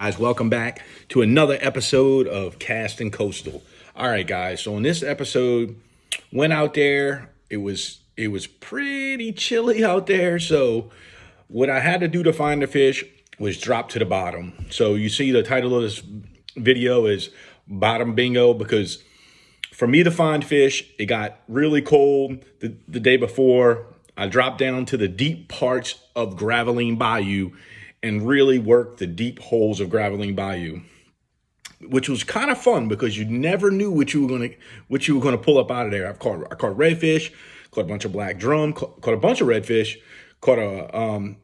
Guys, welcome back to another episode of Casting Coastal. All right, guys. So in this episode, went out there. It was pretty chilly out there. So what I had to do to find the fish was drop to the bottom. So you see the title of this video is Bottom Bingo because for me to find fish, it got really cold the day before. I dropped down to the deep parts of Graveline Bayou and really worked the deep holes of Graveline Bayou, which was kind of fun because you never knew what you were gonna pull up out of there. I caught redfish, caught a bunch of black drum, caught a bunch of redfish, caught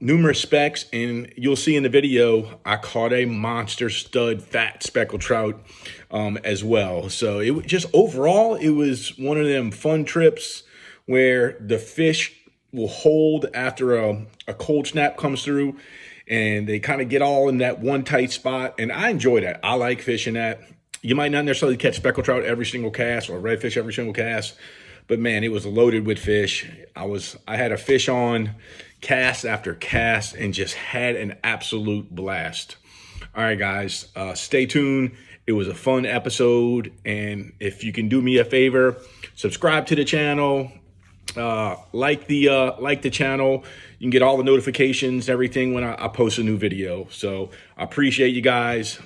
numerous specks, and you'll see in the video I caught a monster stud fat speckled trout as well. So it was just overall it was one of them fun trips where the fish will hold after a cold snap comes through and they kind of get all in that one tight spot. And I enjoy that. I like fishing that. You might not necessarily catch speckled trout every single cast or redfish every single cast, but man, it was loaded with fish. I had a fish on cast after cast and just had an absolute blast. All right, guys, stay tuned. It was a fun episode. And if you can do me a favor, subscribe to the channel, like the channel. You can get all the notifications, everything when I post a new video. So I appreciate you guys.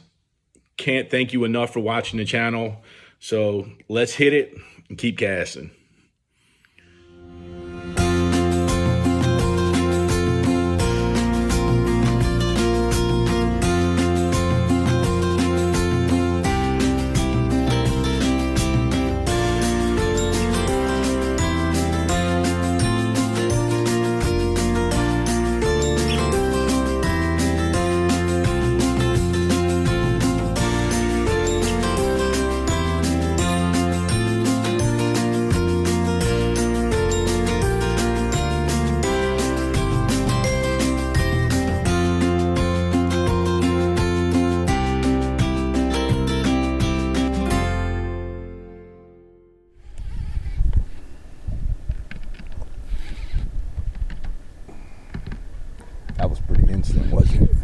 Can't thank you enough for watching the channel. So let's hit it and keep casting. That was pretty instant, wasn't it?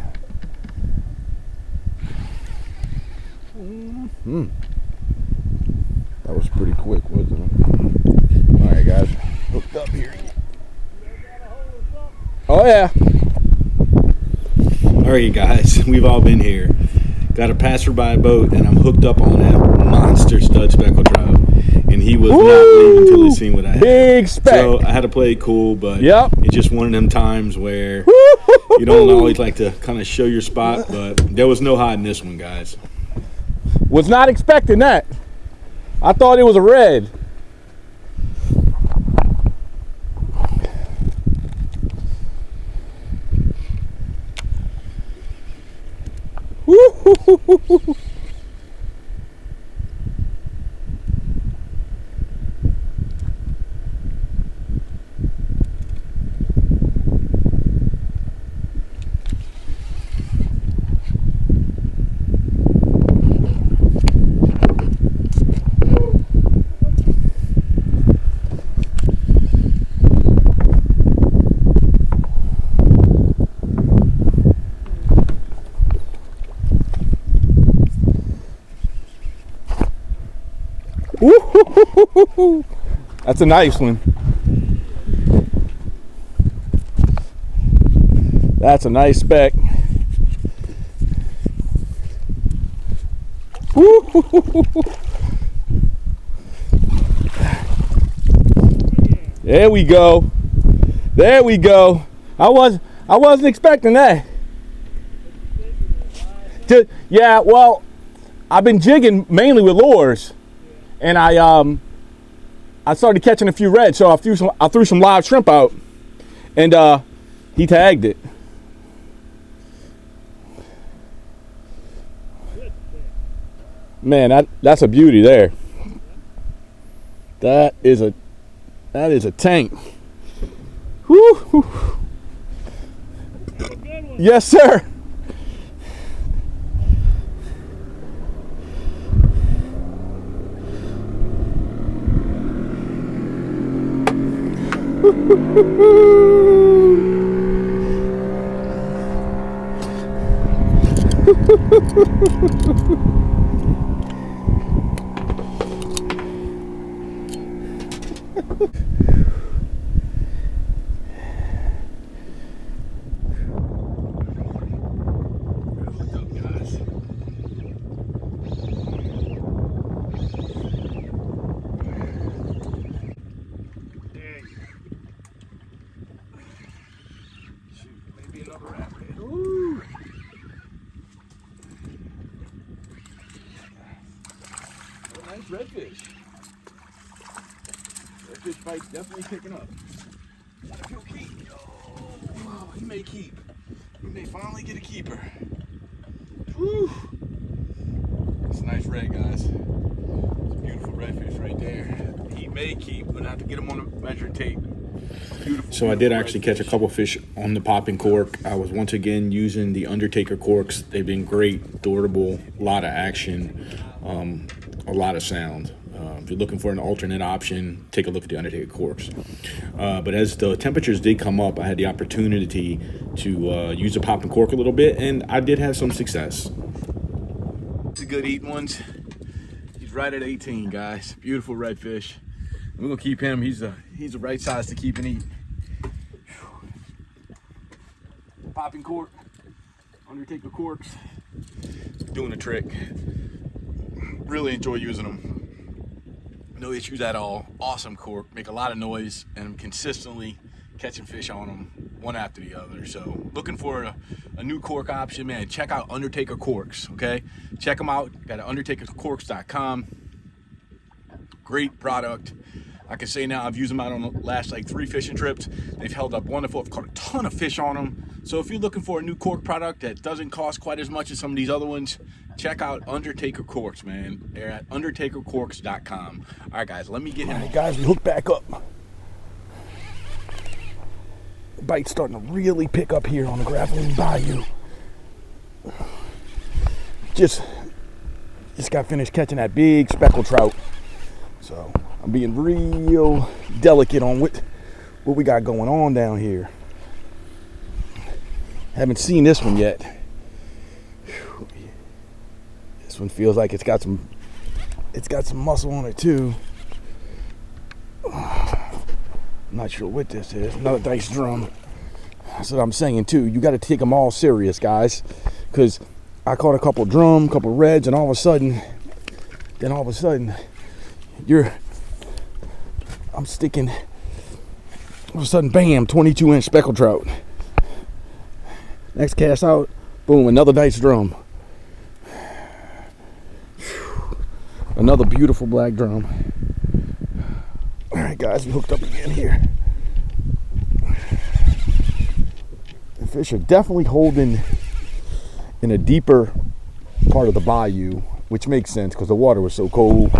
That was pretty quick, wasn't it? All right, guys, hooked up here. Oh yeah. All right, guys, we've all been here. Got a passerby boat, and I'm hooked up on that monster stud speckled trout. And he was not leaving until he seen what I had. Big speck. So I had to play it cool, but it's just one of them times where you don't always like to kind of show your spot, but there was no hiding this one, guys. Was not expecting that. I thought it was a red. Woo-hoo-hoo-hoo-hoo. Woo-hoo-hoo-hoo-hoo. That's a nice one. That's a nice speck. Woo-hoo-hoo-hoo-hoo. There we go. There we go. I wasn't expecting that. Yeah, well, I've been jigging mainly with lures. And I started catching a few reds, so I threw some live shrimp out, and he tagged it. Man, that's a beauty there. That is a tank. Woo! Yes, sir. Redfish. Redfish bite's definitely picking up. What if he'll keep? Oh, he may keep. He may finally get a keeper. Whew. It's a nice red, guys. It's a beautiful redfish right there. He may keep. We're gonna have to get him on a measuring tape. So I did actually catch a couple fish on the popping cork. I was once again using the Undertaker corks. They've been great, durable, a lot of action, a lot of sound. If you're looking for an alternate option, take a look at the Undertaker corks. But as the temperatures did come up, I had the opportunity to use a popping cork a little bit, and I did have some success. It's a good eating ones. He's right at 18, guys. Beautiful redfish. We're gonna keep him. He's the right size to keep and eat. Popping cork, Undertaker corks, doing the trick. Really enjoy using them. No issues at all. Awesome cork, make a lot of noise, and I'm consistently catching fish on them one after the other. So looking for a new cork option, man, check out Undertaker corks, okay? Check them out. Got undertakercorks.com. Great product. I can say now I've used them out on the last like 3 fishing trips. They've held up wonderful. I've caught a ton of fish on them. So if you're looking for a new cork product that doesn't cost quite as much as some of these other ones, check out Undertaker corks, man. They're at undertakercorks.com. All right, guys, let me get him. All right, guys, we hook back up. The bite's starting to really pick up here on the Graveline Bayou. Just got finished catching that big speckled trout. So I'm being real delicate on what we got going on down here. Haven't seen this one yet. This one feels like it's got some muscle on it too. I'm not sure what this is. Another dice drum. That's what I'm saying too. You got to take them all serious, guys, because I caught a couple drum, couple reds, and all of a sudden, I'm sticking, all of a sudden, bam, 22-inch speckled trout. Next cast out, boom, another dice drum. Another beautiful black drum. All right, guys, we hooked up again here. The fish are definitely holding in a deeper part of the bayou, which makes sense because the water was so cold.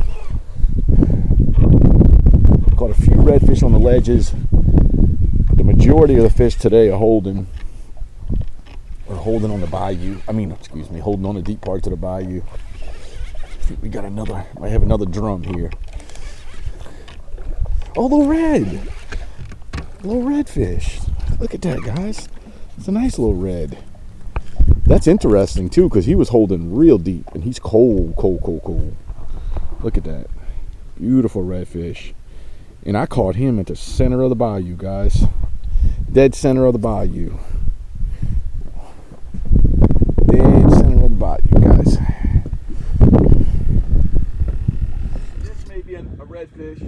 Caught a few redfish on the ledges. The majority of the fish today are holding on the bayou. Holding on the deep parts of the bayou. I think we got might have another drum here. Oh, little redfish. Look at that, guys. It's a nice little red. That's interesting too, because he was holding real deep, and he's cold. Look at that. Beautiful redfish. And I caught him at the center of the bayou, guys. Dead center of the bayou. Dead center of the bayou, guys. This may be a redfish.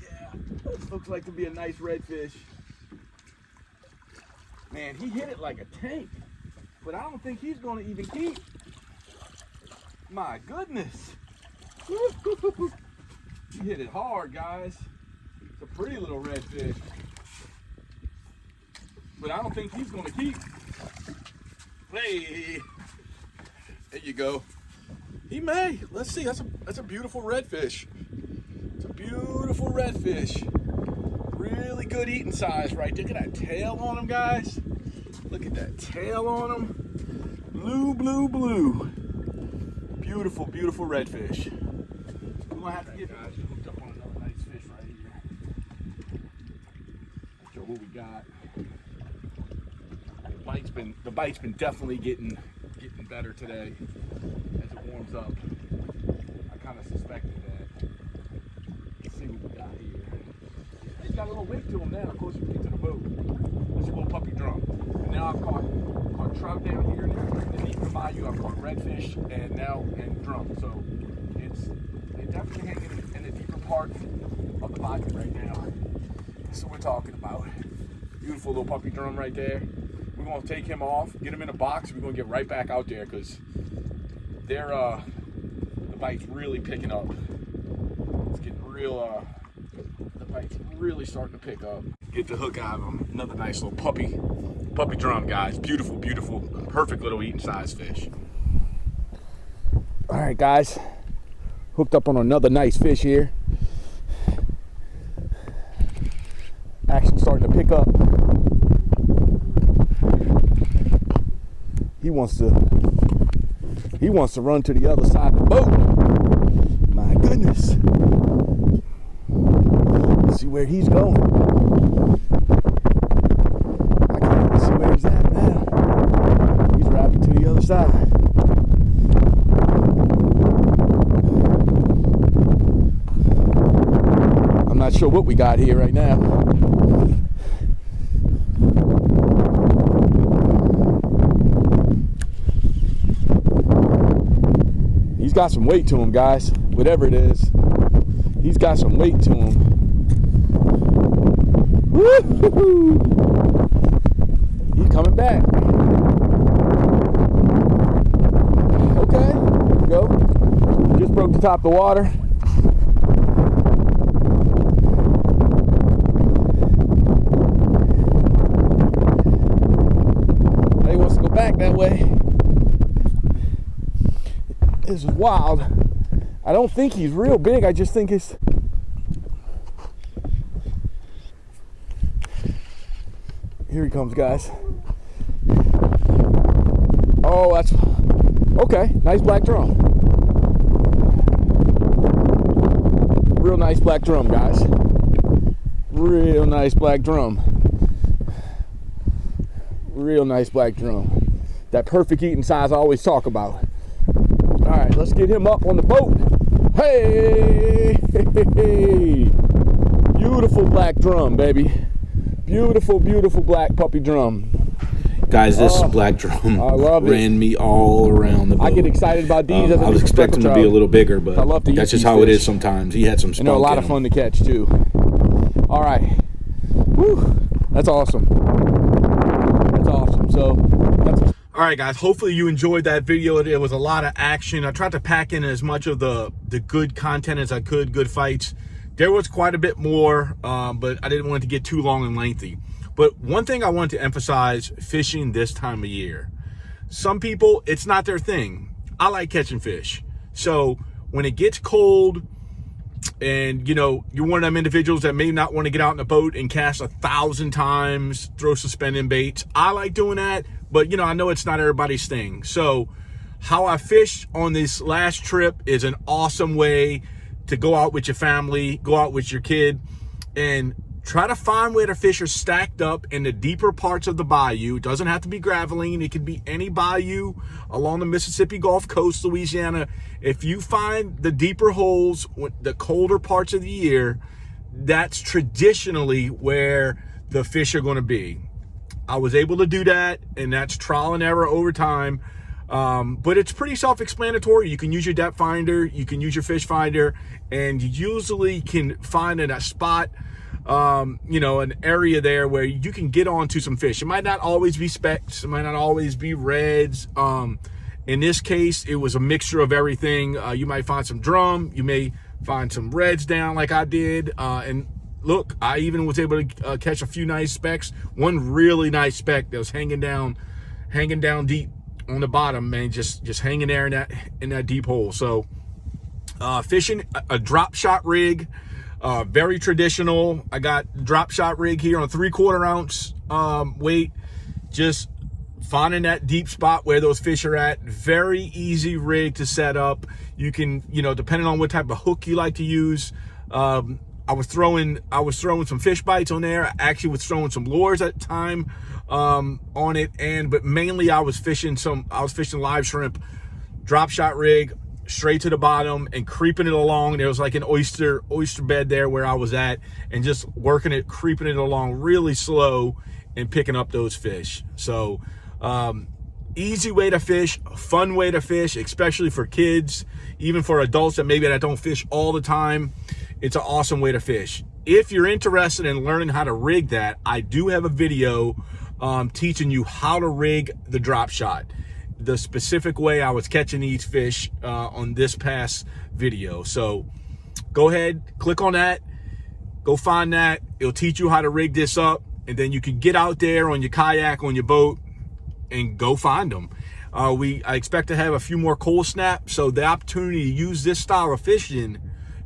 Yeah, this looks like to be a nice redfish. Man, he hit it like a tank, but I don't think he's going to even keep. My goodness. He hit it hard, guys. It's a pretty little redfish, but I don't think he's going to keep. Hey, there you go. He may. Let's see. That's a beautiful redfish. It's a beautiful redfish. Really good eating size right there. Look at that tail on him, guys. Look at that tail on him. Blue. Beautiful redfish. We're gonna have to get hooked up on another nice fish right here. Show what we got. The bite's been definitely getting better today as it warms up. I kind of suspected that. Let's see what we got here. He's got a little weight to him now. Of course, we get to the boat. This is a little puppy drum. And now I've caught trout down here in the deep bayou. I've caught redfish and drum. So they're definitely hanging in the deeper part of the bayou right now. That's what we're talking about. Beautiful little puppy drum right there. We're gonna take him off, get him in a box. We're gonna get right back out there because the bite's really picking up. It's getting real. The bite's really starting to pick up. Get the hook out of him. Another nice little puppy drum, guys. Beautiful, beautiful, perfect little eating size fish. All right, guys. Hooked up on another nice fish here. Action starting to pick up. He wants to run to the other side of the boat. My goodness. Let's see where he's going. I can't even see where he's at now. He's wrapping to the other side. I'm not sure what we got here right now. He's got some weight to him, guys. Whatever it is, he's got some weight to him. Woo-hoo-hoo. He's coming back. Okay, there we go. Just broke the top of the water. He wants to go back that way. This is wild. I don't think he's real big. I just think it's... Here he comes, guys. Oh, that's... Okay, nice black drum. Real nice black drum, guys. Real nice black drum. Real nice black drum. That perfect eating size I always talk about. All right, let's get him up on the boat. Hey! Beautiful black drum, baby. Beautiful, beautiful black puppy drum. Guys, this black drum ran me all around the boat. I get excited about these. I was expecting them to be a little bigger, but I love to that's just how it is sometimes. He had some spunk. And they're a lot of fun to catch, too. All right. Woo! That's awesome. That's awesome. So, that's... All right, guys, hopefully you enjoyed that video. It was a lot of action. I tried to pack in as much of the good content as I could, good fights. There was quite a bit more, but I didn't want it to get too long and lengthy. But one thing I wanted to emphasize, fishing this time of year. Some people, it's not their thing. I like catching fish. So when it gets cold and, you know, you're one of them individuals that may not want to get out in the boat and cast 1,000 times, throw suspending baits. I like doing that. But, you know, I know it's not everybody's thing. So how I fished on this last trip is an awesome way to go out with your family, go out with your kid, and try to find where the fish are stacked up in the deeper parts of the bayou. It doesn't have to be Graveline. It could be any bayou along the Mississippi Gulf Coast, Louisiana. If you find the deeper holes, the colder parts of the year, that's traditionally where the fish are going to be. I was able to do that, and that's trial and error over time. But it's pretty self-explanatory. You can use your depth finder, you can use your fish finder, and you usually can find in a spot, you know, an area there where you can get onto some fish. It might not always be specks, it might not always be reds. In this case, it was a mixture of everything. You might find some drum, you may find some reds down like I did, and look, I even was able to catch a few nice specks. One really nice speck that was hanging down deep on the bottom, man, just hanging there in that deep hole. So fishing a drop shot rig, very traditional. I got drop shot rig here on a 3/4 ounce weight, just finding that deep spot where those fish are at. Very easy rig to set up. You can, you know, depending on what type of hook you like to use, I was throwing some fish bites on there. I actually was throwing some lures at the time on it, but mainly I was fishing live shrimp, drop shot rig, straight to the bottom and creeping it along. There was like an oyster bed there where I was at, and just working it, creeping it along really slow and picking up those fish. So easy way to fish, fun way to fish, especially for kids, even for adults that don't fish all the time. It's an awesome way to fish. If you're interested in learning how to rig that, I do have a video teaching you how to rig the drop shot, the specific way I was catching these fish on this past video. So go ahead, click on that, go find that. It'll teach you how to rig this up, and then you can get out there on your kayak, on your boat, and go find them. I expect to have a few more cold snaps, so the opportunity to use this style of fishing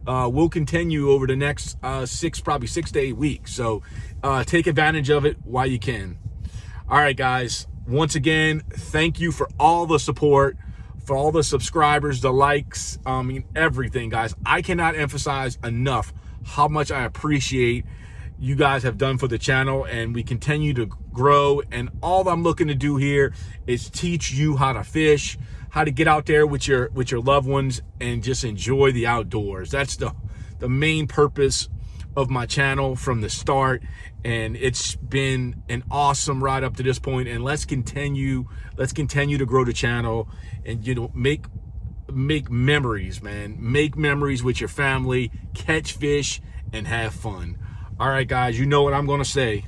will continue over the next probably 6 to 8 weeks. So take advantage of it while you can. All right, guys. Once again, thank you for all the support, for all the subscribers, the likes, everything, guys. I cannot emphasize enough how much I appreciate you guys have done for the channel, and we continue to grow. And all I'm looking to do here is teach you how to fish, how to get out there with your loved ones and just enjoy the outdoors. That's the main purpose of my channel from the start, and it's been an awesome ride up to this point. And let's continue to grow the channel, and make memories, man. Make memories with your family, catch fish, and have fun. All right, guys, you know what I'm gonna say.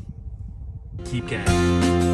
Keep casting.